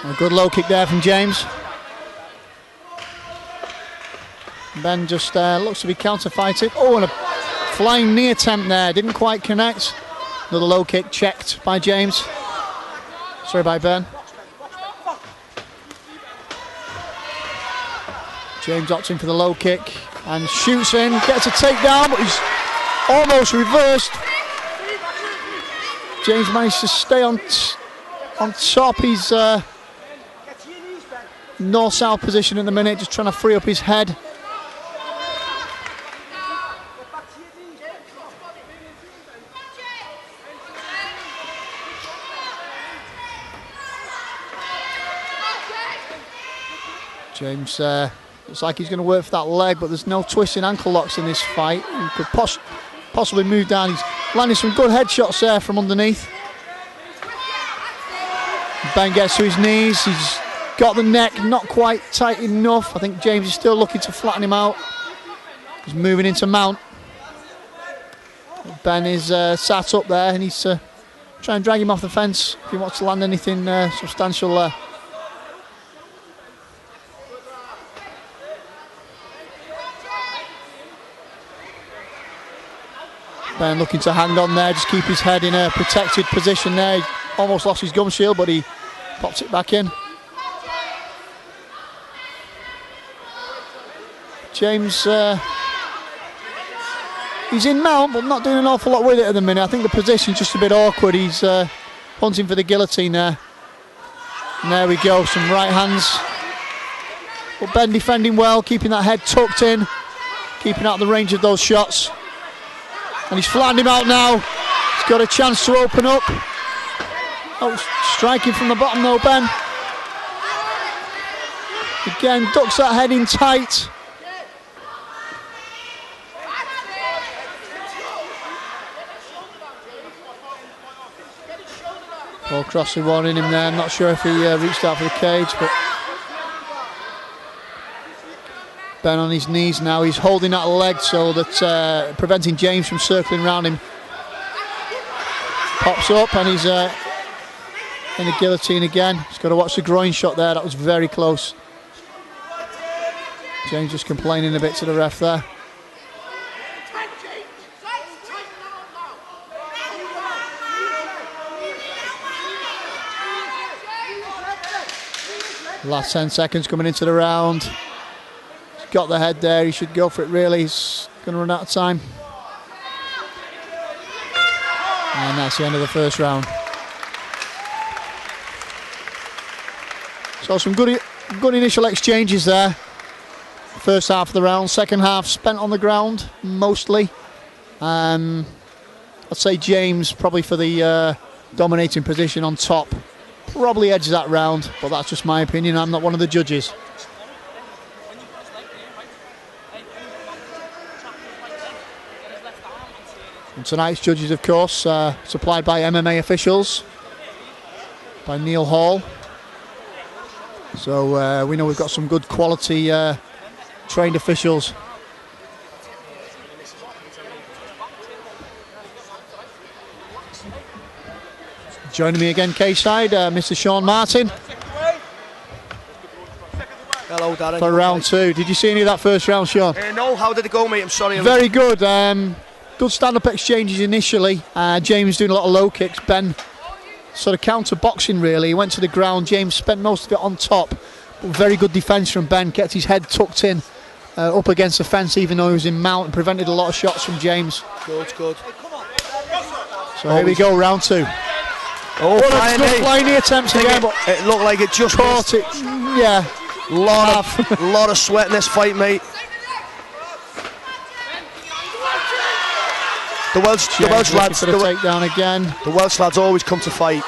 A good low kick there from James. Benn just looks to be counter-fighting. Oh, and a flying knee attempt there. Didn't quite connect. Another low kick checked by James. Sorry, by Benn. James opting for the low kick and shoots in. Gets a takedown, but he's almost reversed. James managed to stay on top. He's north-south position at the minute, just trying to free up his head. James looks like he's going to work for that leg, but there's no twisting ankle locks in this fight. He could possibly move down. He's landing some good headshots there from underneath. Benn gets to his knees. He's got the neck not quite tight enough. I think James is still looking to flatten him out. He's moving into mount. Benn is sat up there and he's trying to drag him off the fence if he wants to land anything substantial there. Benn looking to hang on there, just keep his head in a protected position there. He almost lost his gum shield, but he pops it back in. James, he's in mount, but not doing an awful lot with it at the minute. I think the position's just a bit awkward. He's hunting for the guillotine there. And there we go, some right hands. But Benn defending well, keeping that head tucked in, keeping out of the range of those shots. And he's flattened him out now. He's got a chance to open up. Oh, striking from the bottom though, Benn. Again, ducks that head in tight. Paul Crossley warning him there. I'm not sure if he reached out for the cage, but Benn on his knees now. He's holding that leg so that preventing James from circling around him. Pops up and he's in the guillotine again. He's got to watch the groin shot there. That was very close. James just complaining a bit to the ref there. Last 10 seconds coming into the round. He's got the head there, he should go for it really. He's going to run out of time. And that's the end of the first round. So some good initial exchanges there. First half of the round, second half spent on the ground mostly. I'd say James probably for the dominating position on top. Probably edges that round, but that's just my opinion. I'm not one of the judges. And tonight's judges, of course, supplied by MMA officials, by Neil Hall. So we know we've got some good quality trained officials. Joining me again, K-side, Mr. Sean Martin. Hello, Darren. For round two. Did you see any of that first round, Sean? No, how did it go, mate? I'm sorry. Very good. Good stand-up exchanges initially. James doing a lot of low kicks. Benn sort of counter-boxing, really. He went to the ground. James spent most of it on top. But very good defence from Benn. Kept his head tucked in, up against the fence, even though he was in mount, and prevented a lot of shots from James. Good, good. So here we go, round two. Oh, flying knee attempts again, but it looked like it just caught it. Yeah. Lot of sweat in this fight, mate. The Welsh lads, the takedown again. The Welsh lads always come to fight.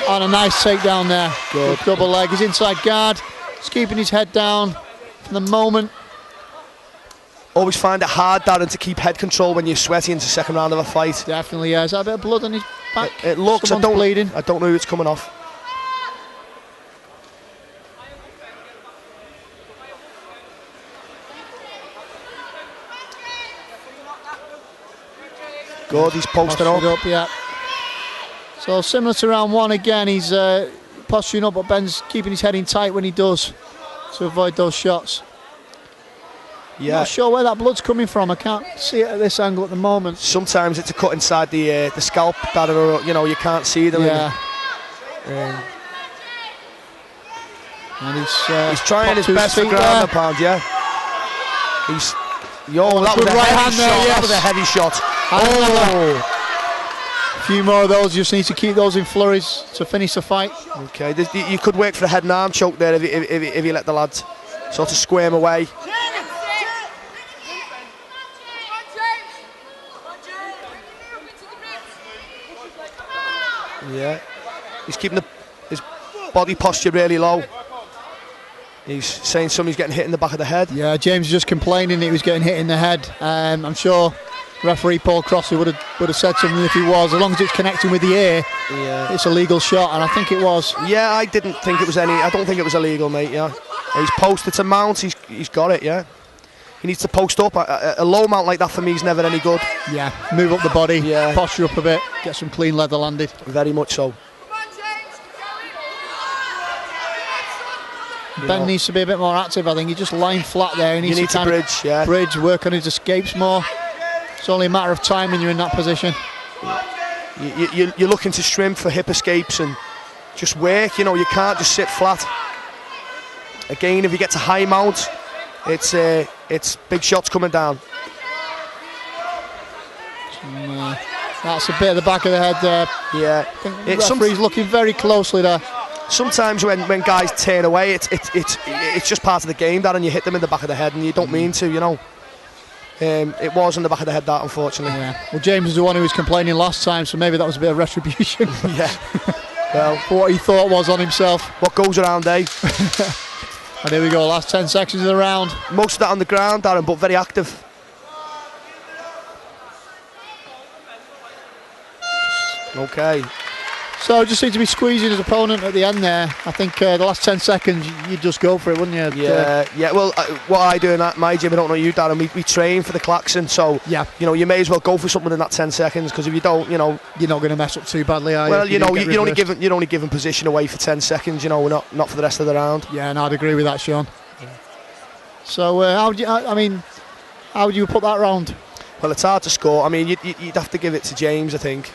On a nice takedown there. Good. Double leg. He's inside guard. He's keeping his head down for the moment. Always find it hard, Darren, to keep head control when you're sweaty into the second round of a fight. Definitely, yeah. Is that a bit of blood on his back? It looks. Bleeding. I don't know who it's coming off. Good, he's posted up. Yeah. So similar to round one again, he's posturing up, but Benn's keeping his head in tight when he does to avoid those shots. Yeah. Not sure where that blood's coming from. I can't see it at this angle at the moment. Sometimes it's a cut inside the scalp that are, you can't see them. Yeah. And he's trying his best to ground the pound. Yeah. That was a right heavy hand there, shot. yes. That was a heavy shot. A few more of those. Just need to keep those in flurries to finish the fight. Okay. You could work for a head and arm choke there if you let the lad sort of squirm away. Yeah, he's keeping his body posture really low. He's saying somebody's getting hit in the back of the head. Yeah, James is just complaining that he was getting hit in the head. I'm sure referee Paul Crossley would have said something if he was. As long as it's connecting with the ear, it's a legal shot, and I think it was. Yeah, I didn't think it was any. I don't think it was illegal, mate. Yeah, he's posted to mount. He's got it. Yeah. He needs to post up. A low mount like that for me is never any good. Yeah, move up the body, posture up a bit, get some clean leather landed. Very much so. Ben needs to be a bit more active, I think. He's just lying flat there. He needs to bridge, bridge, work on his escapes more. It's only a matter of time when you're in that position. You're looking to shrimp for hip escapes and just work. You can't just sit flat. Again, if you get to high mount, it's big shots coming down. That's a bit at the back of the head there. Yeah, I think the referee's looking very closely there. Sometimes when guys turn away, it's just part of the game, that, and you hit them in the back of the head, and you don't mean to, It was in the back of the head, that, unfortunately. Yeah. Well, James was the one who was complaining last time, so maybe that was a bit of retribution. Yeah. Well, for what he thought was on himself. What goes around, eh? And here we go, last 10 seconds of the round. Most of that on the ground, Darren, but very active. Okay. So just seems to be squeezing his opponent at the end there. I think the last 10 seconds, you'd just go for it, wouldn't you? Yeah. Well, what I do in my gym, I don't know you, Darren, we train for the klaxon, so you may as well go for something in that 10 seconds, because if you don't, you're not going to mess up too badly, are you? Well, you're only giving position away for 10 seconds, we're not for the rest of the round. Yeah, and I'd agree with that, Sean. So how would you put that round? Well, it's hard to score. I mean, you'd have to give it to James, I think.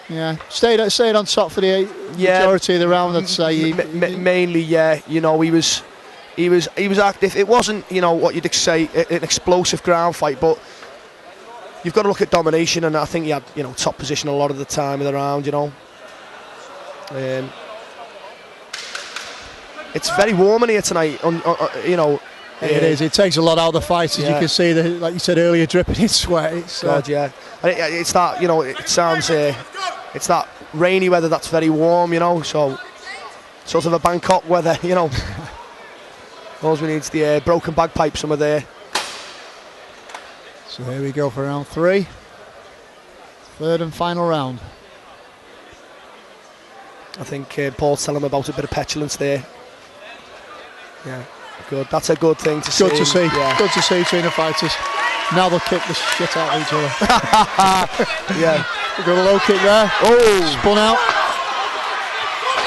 Yeah, stayed on top for the majority of the round. I'd say mainly, he was active. It wasn't, what you'd say an explosive ground fight, but you've got to look at domination, and I think he had, top position a lot of the time of the round. It's very warm in here tonight. It is. It takes a lot out of the fight, as you can see. Like you said earlier, dripping in sweat. It's that. It sounds. It's that rainy weather that's very warm. So sort of a Bangkok weather. All we need is the broken bagpipes. Some are there. So here we go for round 3, third and final round. I think Paul's telling him about a bit of petulance there. Yeah. Good. That's a good thing to see. Good to see. Yeah. Good to see between the fighters. Now they'll kick the shit out of each other. Yeah. We've got a low kick there. Oh. Spun out.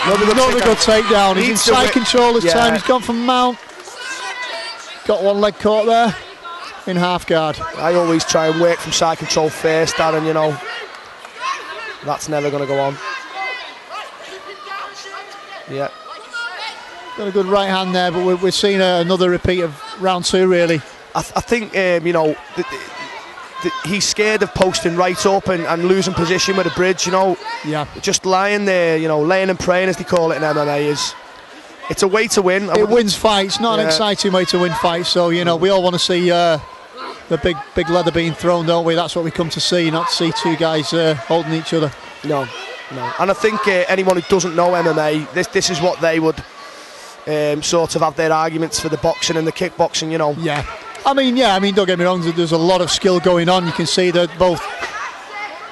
Another good takedown. He's in side control this time. He's gone from mount. Got one leg caught there in half guard. I always try and work from side control first, Darren, That's never going to go on. Yeah. Got a good right hand there, but we're seeing another repeat of round 2, really. I think, he's scared of posting right up and losing position with a bridge, Yeah. Just lying there, laying and praying, as they call it in MMA, it's a way to win. It wins fights, not an exciting way to win fights. So, we all want to see the big leather being thrown, don't we? That's what we come to see, not to see two guys holding each other. No. And I think anyone who doesn't know MMA, this is what they would sort of have their arguments for the boxing and the kickboxing, Yeah. I mean, don't get me wrong, there's a lot of skill going on. You can see that both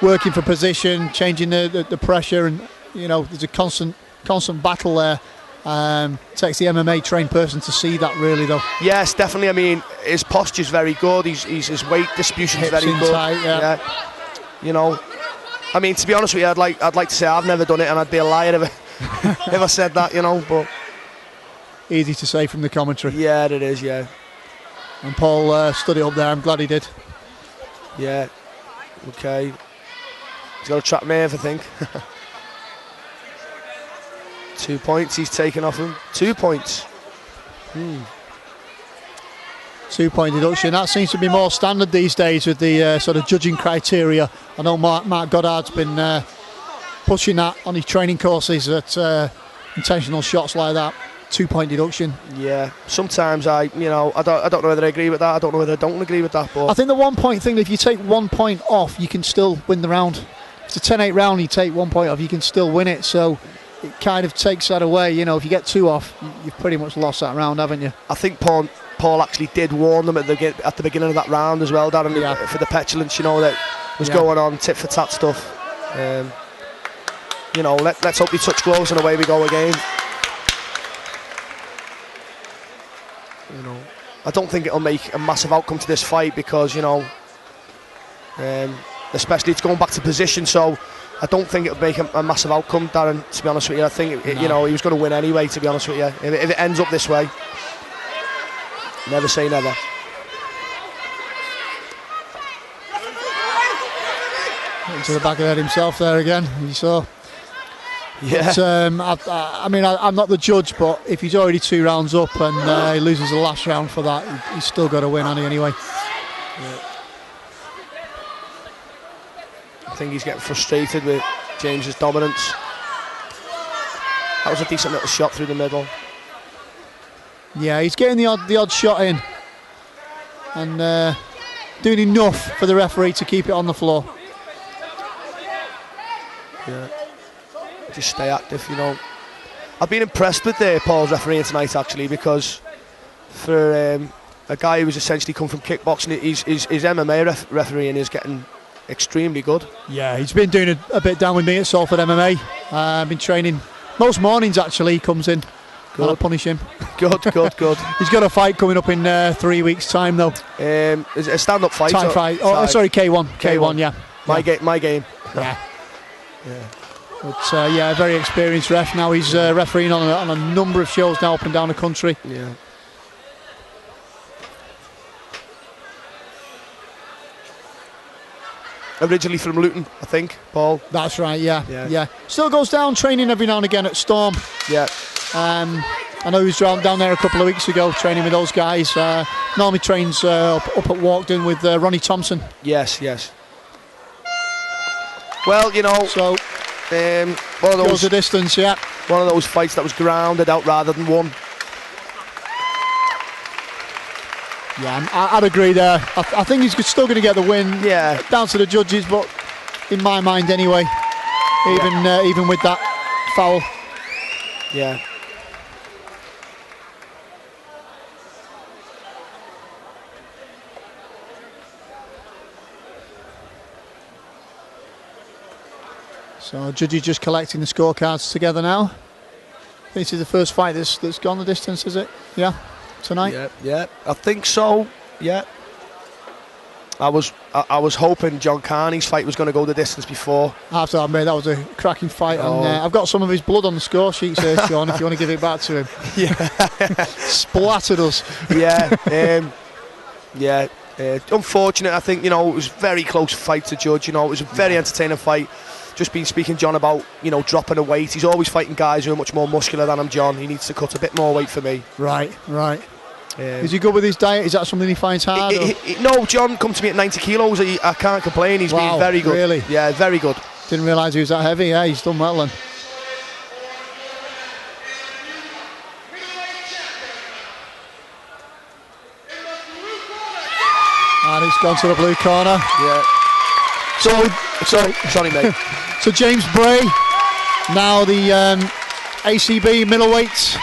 working for position, changing the pressure, and, there's a constant battle there. Takes the MMA trained person to see that, really, though. Yes, definitely. I mean, his posture's very good. His weight distribution's very good. Tight, yeah. I mean, to be honest with you, I'd like to say I've never done it, and I'd be a liar if I said that, you know. But easy to say from the commentary. Yeah, it is. Yeah. And Paul stood it up there. I'm glad he did. Yeah. Okay. He's got a trap Maeve, I think. 2 points he's taken off him. 2 points. 2 point deduction. That seems to be more standard these days with the sort of judging criteria. I know Mark Goddard's been pushing that on his training courses at intentional shots like that. 2 point deduction. Yeah. Sometimes I don't know whether I agree with that. I don't know whether I don't agree with that. But I think the 1 point thing, if you take 1 point off, you can still win the round. If it's a 10-8 round, you take 1 point off, you can still win it. So it kind of takes that away. You know, if you get 2 off, you've pretty much lost that round, haven't you? I think Paul actually did warn them at the beginning of that round as well, Darren, for the petulance, you know, that was going on, tit for tat stuff. You know, let's hope we touch gloves and away we go again. You know, I don't think it'll make a massive outcome to this fight because, you know, especially it's going back to position, so I don't think it'll make a massive outcome, Darren, to be honest with you. I think, you know, he was going to win anyway, to be honest with you. If it ends up this way, never say never. Into the back of the head himself there again, you saw. Yeah. But, I mean, I'm not the judge, but if he's already 2 rounds up and he loses the last round for that, he's still got to win, hasn't he, anyway? Yeah. I think he's getting frustrated with James's dominance. That was a decent little shot through the middle. Yeah, he's getting the odd shot in and doing enough for the referee to keep it on the floor. Yeah. Just stay active, you know. I've been impressed with Paul's refereeing tonight, actually, because for a guy who's essentially come from kickboxing, his MMA refereeing is getting extremely good. Yeah, he's been doing a bit down with me at Salford MMA. I've been training most mornings, actually. He comes in. Good. I'll punish him. Good. He's got a fight coming up in 3 weeks' time, though. Is it a stand-up fight? Time fight. Oh, sorry, K1, yeah. My game. Yeah. But a very experienced ref now. He's refereeing on a number of shows now up and down the country. Yeah. Originally from Luton, I think, Paul. That's right, yeah. Still goes down training every now and again at Storm. Yeah. I know he was down there a couple of weeks ago training with those guys. Normally trains up at Walkden with Ronnie Thompson. Yes. Well, you know, so one of those goes the distance, yeah. One of those fights that was grounded out rather than won. Yeah, I'd agree there. I think he's still going to get the win. Yeah. Down to the judges, but in my mind anyway, even with that foul. Yeah. So judges just collecting the scorecards together now. This is the first fight that's gone the distance, is it? Yeah, tonight. Yeah. I think so. Yeah. I was hoping John Carney's fight was going to go the distance before. I have to admit that was a cracking fight, and I've got some of his blood on the score sheets here, Sean. If you want to give it back to him. Yeah. Splattered us. Yeah. Unfortunate. I think, you know, it was a very close fight to judge. You know, it was a very entertaining fight. Just been speaking John about, you know, dropping a weight. He's always fighting guys who are much more muscular than him, John. He needs to cut a bit more weight for me. Right. Is he good with his diet? Is that something he finds hard? No, John come to me at 90 kilos. I can't complain. He's been very good. Really? Yeah, very good. Didn't realise he was that heavy. Yeah, he's done well then. And it's gone to the blue corner. Yeah. Sorry, mate. So James Bray, now the ACB middleweight